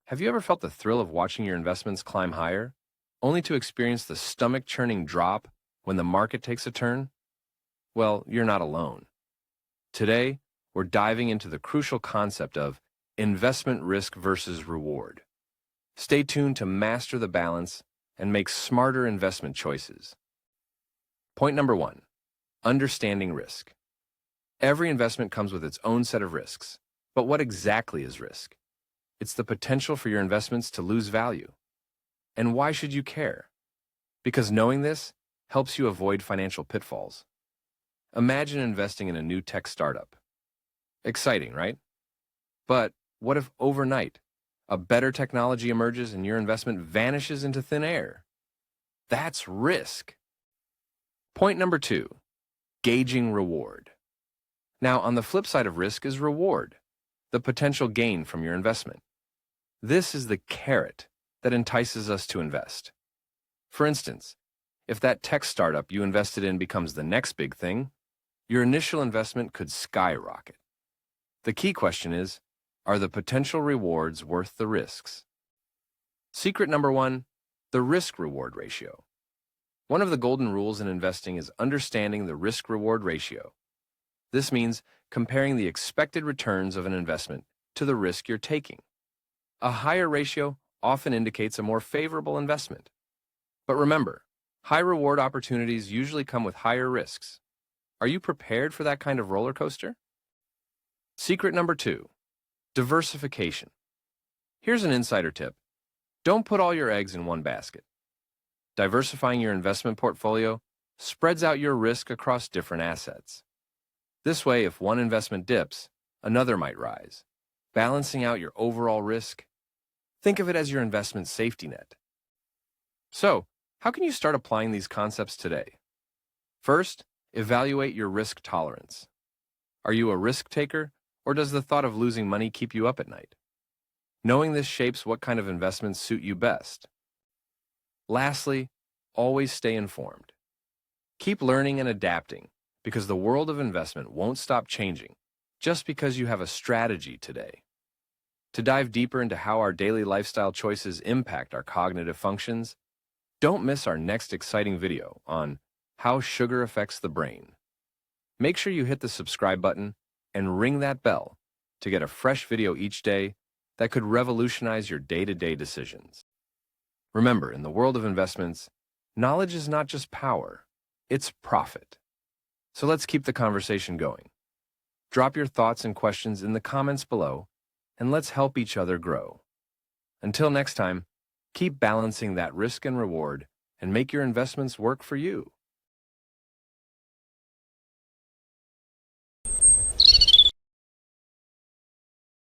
Have you ever felt the thrill of watching your investments climb higher, only to experience the stomach-churning drop when the market takes a turn? Well, you're not alone. Today, we're diving into the crucial concept of investment risk versus reward. Stay tuned to master the balance and make smarter investment choices. Point number one, understanding risk. Every investment comes with its own set of risks. But what exactly is risk? It's the potential for your investments to lose value. And why should you care? Because knowing this helps you avoid financial pitfalls. Imagine investing in a new tech startup. Exciting, right? But what if overnight, a better technology emerges and your investment vanishes into thin air? That's risk. Point number two, gauging reward. Now, on the flip side of risk is reward, the potential gain from your investment. This is the carrot that entices us to invest. For instance, if that tech startup you invested in becomes the next big thing, your initial investment could skyrocket. The key question is, are the potential rewards worth the risks? Secret number one, the risk-reward ratio. One of the golden rules in investing is understanding the risk-reward ratio. This means comparing the expected returns of an investment to the risk you're taking. A higher ratio often indicates a more favorable investment. But remember, high reward opportunities usually come with higher risks. Are you prepared for that kind of roller coaster? Secret number two, diversification. Here's an insider tip. Don't put all your eggs in one basket. Diversifying your investment portfolio spreads out your risk across different assets. This way, if one investment dips, another might rise, balancing out your overall risk. Think of it as your investment safety net. So, how can you start applying these concepts today? First, evaluate your risk tolerance. Are you a risk taker, or does the thought of losing money keep you up at night? Knowing this shapes what kind of investments suit you best. Lastly, always stay informed. Keep learning and adapting, because the world of investment won't stop changing just because you have a strategy today. To dive deeper into how our daily lifestyle choices impact our cognitive functions, don't miss our next exciting video on how sugar affects the brain. Make sure you hit the subscribe button and ring that bell to get a fresh video each day that could revolutionize your day-to-day decisions. Remember, in the world of investments, knowledge is not just power, it's profit. So let's keep the conversation going. Drop your thoughts and questions in the comments below, and let's help each other grow. Until next time, keep balancing that risk and reward and make your investments work for you.